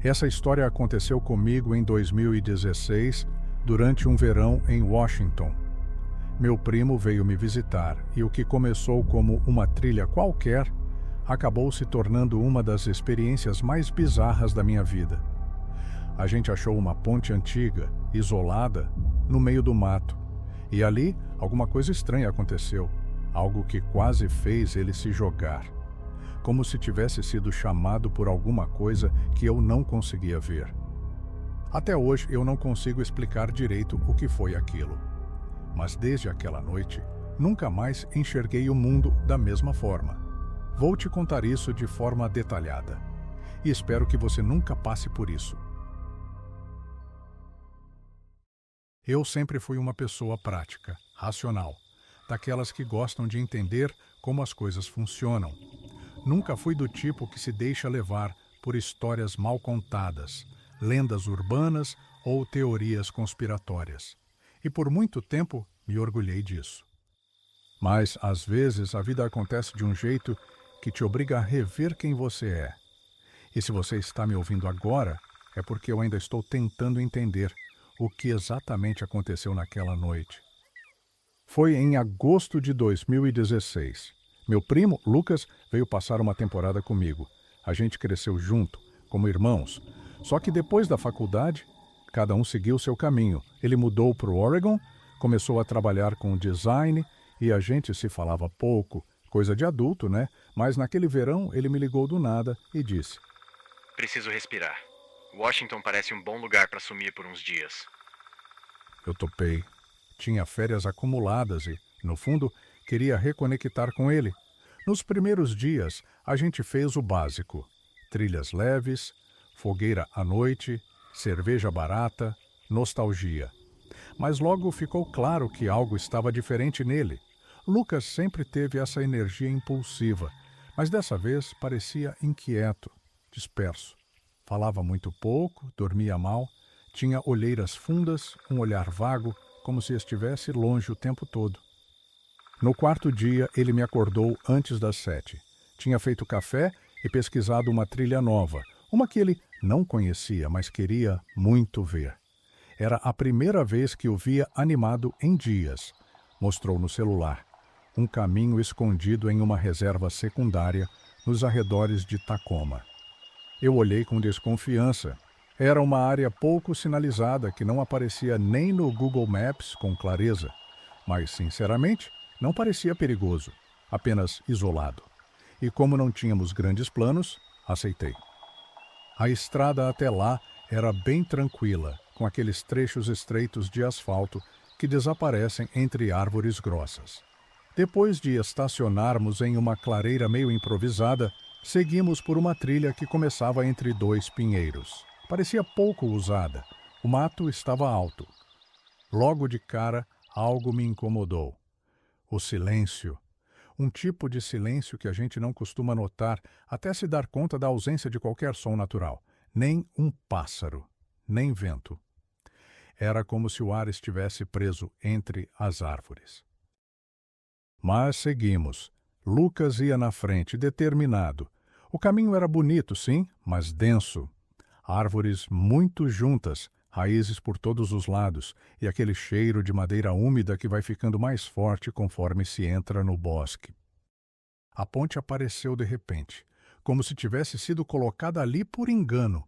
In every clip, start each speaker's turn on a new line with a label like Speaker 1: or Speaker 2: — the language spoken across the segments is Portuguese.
Speaker 1: Essa história aconteceu comigo em 2016, durante um verão em Washington. Meu primo veio me visitar e o que começou como uma trilha qualquer acabou se tornando uma das experiências mais bizarras da minha vida. A gente achou uma ponte antiga, isolada, no meio do mato. E ali, alguma coisa estranha aconteceu, algo que quase fez ele se jogar. Como se tivesse sido chamado por alguma coisa que eu não conseguia ver. Até hoje eu não consigo explicar direito o que foi aquilo. Mas desde aquela noite, nunca mais enxerguei o mundo da mesma forma. Vou te contar isso de forma detalhada. E espero que você nunca passe por isso. Eu sempre fui uma pessoa prática, racional, daquelas que gostam de entender como as coisas funcionam. Nunca fui do tipo que se deixa levar por histórias mal contadas, lendas urbanas ou teorias conspiratórias. E por muito tempo me orgulhei disso. Mas, às vezes, a vida acontece de um jeito que te obriga a rever quem você é. E se você está me ouvindo agora, é porque eu ainda estou tentando entender o que exatamente aconteceu naquela noite. Foi em agosto de 2016. Meu primo, Lucas, veio passar uma temporada comigo. A gente cresceu junto, como irmãos. Só que depois da faculdade, cada um seguiu seu caminho. Ele mudou para o Oregon, começou a trabalhar com design e a gente se falava pouco, coisa de adulto, né? Mas naquele verão ele me ligou do nada e disse:
Speaker 2: Preciso respirar. Washington parece um bom lugar para sumir por uns dias.
Speaker 1: Eu topei. Tinha férias acumuladas e, no fundo, queria reconectar com ele. Nos primeiros dias, a gente fez o básico: trilhas leves, fogueira à noite, cerveja barata, nostalgia. Mas logo ficou claro que algo estava diferente nele. Lucas sempre teve essa energia impulsiva, mas dessa vez parecia inquieto, disperso. Falava muito pouco, dormia mal, tinha olheiras fundas, um olhar vago, como se estivesse longe o tempo todo. No quarto dia, ele me acordou antes das 7. Tinha feito café e pesquisado uma trilha nova, uma que ele não conhecia, mas queria muito ver. Era a primeira vez que o via animado em dias. Mostrou no celular. Um caminho escondido em uma reserva secundária nos arredores de Tacoma. Eu olhei com desconfiança. Era uma área pouco sinalizada que não aparecia nem no Google Maps com clareza. Mas, sinceramente, não parecia perigoso, apenas isolado. E como não tínhamos grandes planos, aceitei. A estrada até lá era bem tranquila, com aqueles trechos estreitos de asfalto que desaparecem entre árvores grossas. Depois de estacionarmos em uma clareira meio improvisada, seguimos por uma trilha que começava entre dois pinheiros. Parecia pouco usada. O mato estava alto. Logo de cara, algo me incomodou. O silêncio. Um tipo de silêncio que a gente não costuma notar até se dar conta da ausência de qualquer som natural. Nem um pássaro, nem vento. Era como se o ar estivesse preso entre as árvores. Mas seguimos. Lucas ia na frente, determinado. O caminho era bonito, sim, mas denso. Árvores muito juntas, raízes por todos os lados, e aquele cheiro de madeira úmida que vai ficando mais forte conforme se entra no bosque. A ponte apareceu de repente, como se tivesse sido colocada ali por engano.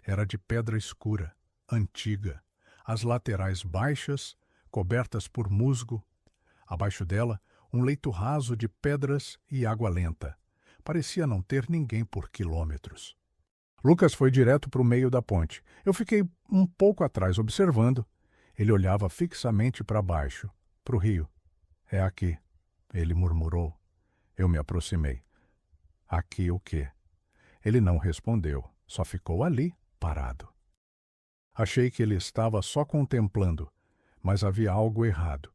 Speaker 1: Era de pedra escura, antiga, as laterais baixas, cobertas por musgo. Abaixo dela, um leito raso de pedras e água lenta. Parecia não ter ninguém por quilômetros. Lucas foi direto para o meio da ponte. Eu fiquei um pouco atrás observando. Ele olhava fixamente para baixo, para o rio. É aqui, ele murmurou. Eu me aproximei. Aqui o quê? Ele não respondeu, só ficou ali, parado. Achei que ele estava só contemplando, mas havia algo errado.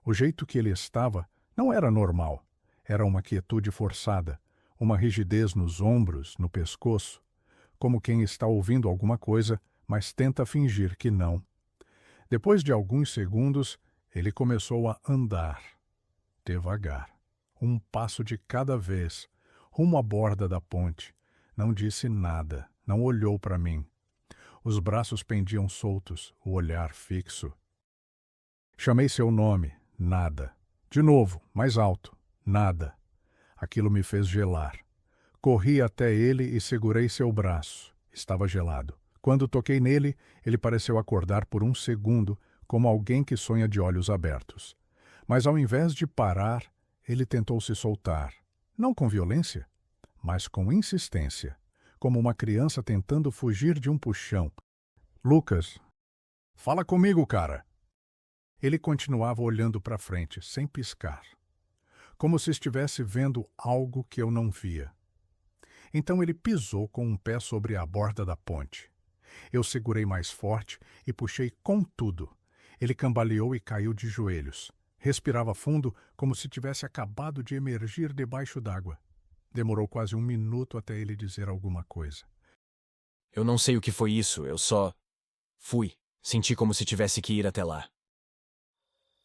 Speaker 1: O jeito que ele estava não era normal. Era uma quietude forçada, uma rigidez nos ombros, no pescoço, como quem está ouvindo alguma coisa, mas tenta fingir que não. Depois de alguns segundos, ele começou a andar, devagar, um passo de cada vez, rumo à borda da ponte. Não disse nada, não olhou para mim, Os braços pendiam soltos, o olhar fixo. Chamei seu nome, nada. De novo, mais alto, nada. Aquilo me fez gelar. Corri até ele e segurei seu braço. Estava gelado. Quando toquei nele, ele pareceu acordar por um segundo, como alguém que sonha de olhos abertos. Mas ao invés de parar, ele tentou se soltar. Não com violência, mas com insistência, como uma criança tentando fugir de um puxão. Lucas, fala comigo, cara. Ele continuava olhando para frente, sem piscar, como se estivesse vendo algo que eu não via. Então ele pisou com um pé sobre a borda da ponte. Eu segurei mais forte e puxei com tudo. Ele cambaleou e caiu de joelhos. Respirava fundo, como se tivesse acabado de emergir debaixo d'água. Demorou quase 1 minuto até ele dizer alguma coisa.
Speaker 3: Eu não sei o que foi isso, eu só... fui. Senti como se tivesse que ir até lá.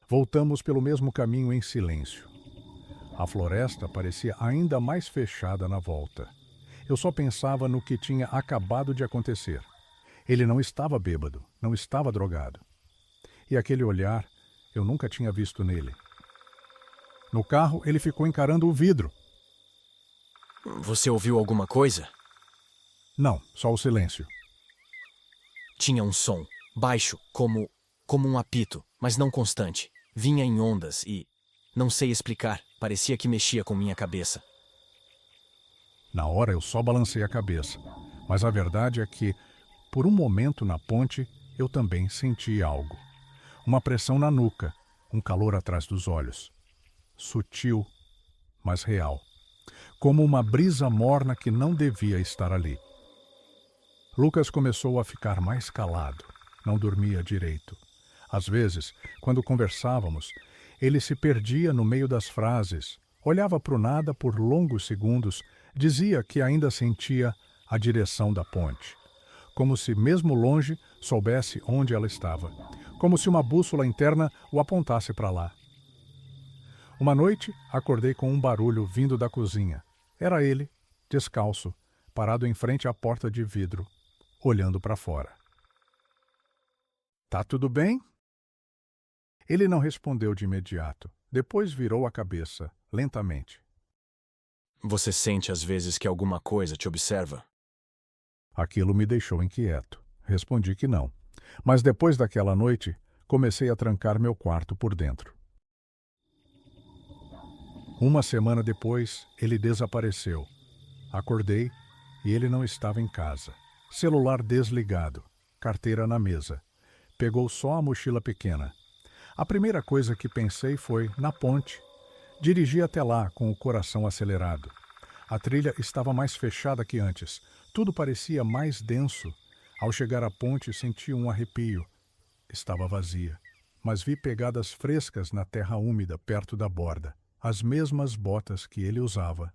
Speaker 1: Voltamos pelo mesmo caminho em silêncio. A floresta parecia ainda mais fechada na volta. Eu só pensava no que tinha acabado de acontecer. Ele não estava bêbado, não estava drogado. E aquele olhar eu nunca tinha visto nele. No carro, ele ficou encarando o vidro.
Speaker 3: Você ouviu alguma coisa?
Speaker 1: Não, só o silêncio.
Speaker 3: Tinha um som, baixo, como um apito, mas não constante. Vinha em ondas e... não sei explicar, parecia que mexia com minha cabeça.
Speaker 1: Na hora eu só balancei a cabeça. Mas a verdade é que, por um momento na ponte, eu também senti algo. Uma pressão na nuca, um calor atrás dos olhos. Sutil, mas real. Como uma brisa morna que não devia estar ali. Lucas começou a ficar mais calado. Não dormia direito. Às vezes, quando conversávamos, ele se perdia no meio das frases, olhava para o nada por longos segundos, dizia que ainda sentia a direção da ponte. Como se, mesmo longe, soubesse onde ela estava. Como se uma bússola interna o apontasse para lá. Uma noite, acordei com um barulho vindo da cozinha. Era ele, descalço, parado em frente à porta de vidro, olhando para fora. Tá tudo bem? Ele não respondeu de imediato. Depois virou a cabeça, lentamente.
Speaker 3: Você sente às vezes que alguma coisa te observa?
Speaker 1: Aquilo me deixou inquieto. Respondi que não. Mas depois daquela noite, comecei a trancar meu quarto por dentro. 1 semana depois, ele desapareceu. Acordei e ele não estava em casa. Celular desligado, carteira na mesa. Pegou só a mochila pequena. A primeira coisa que pensei foi na ponte. Dirigi até lá com o coração acelerado. A trilha estava mais fechada que antes. Tudo parecia mais denso. Ao chegar à ponte, senti um arrepio. Estava vazia, mas vi pegadas frescas na terra úmida perto da borda. As mesmas botas que ele usava.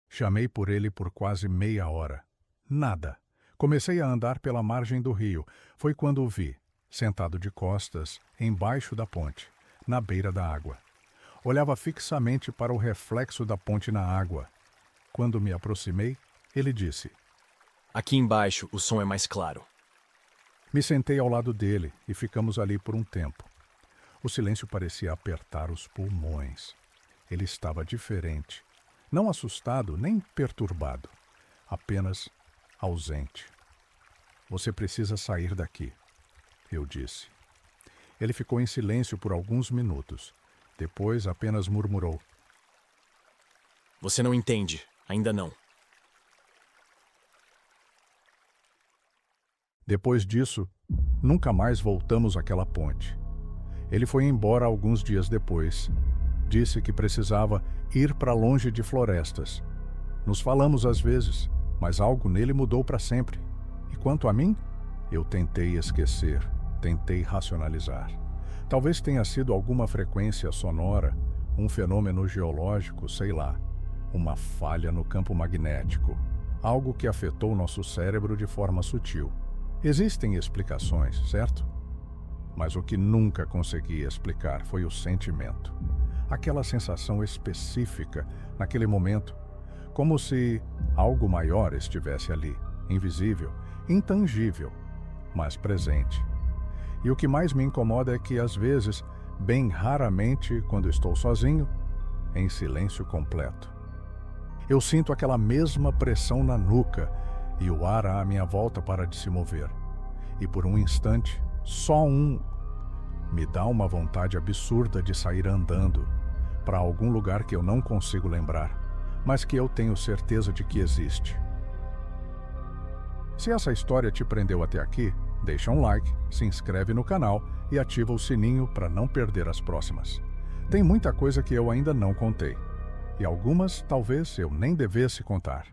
Speaker 1: Chamei por ele por quase meia hora. Nada. Comecei a andar pela margem do rio. Foi quando o vi, sentado de costas, embaixo da ponte, na beira da água. Olhava fixamente para o reflexo da ponte na água. Quando me aproximei, ele disse:
Speaker 3: Aqui embaixo o som é mais claro.
Speaker 1: Me sentei ao lado dele e ficamos ali por um tempo. O silêncio parecia apertar os pulmões. Ele estava diferente. Não assustado nem perturbado. Apenas ausente. Você precisa sair daqui, eu disse. Ele ficou em silêncio por alguns minutos. Depois apenas murmurou:
Speaker 3: Você não entende, ainda não.
Speaker 1: Depois disso, nunca mais voltamos àquela ponte. Ele foi embora alguns dias depois. Disse que precisava ir para longe de florestas. Nos falamos às vezes, mas algo nele mudou para sempre. E quanto a mim, eu tentei esquecer, tentei racionalizar. Talvez tenha sido alguma frequência sonora, um fenômeno geológico, sei lá, uma falha no campo magnético, algo que afetou nosso cérebro de forma sutil. Existem explicações, certo? Mas o que nunca consegui explicar foi o sentimento. Aquela sensação específica, naquele momento, como se algo maior estivesse ali. invisível, intangível, mas presente. E o que mais me incomoda é que, às vezes, bem raramente, quando estou sozinho, em silêncio completo, eu sinto aquela mesma pressão na nuca e o ar à minha volta para de se mover. E por um instante, só um, me dá uma vontade absurda de sair andando para algum lugar que eu não consigo lembrar, mas que eu tenho certeza de que existe. Se essa história te prendeu até aqui, deixa um like, se inscreve no canal e ativa o sininho para não perder as próximas. Tem muita coisa que eu ainda não contei, e algumas talvez eu nem devesse contar.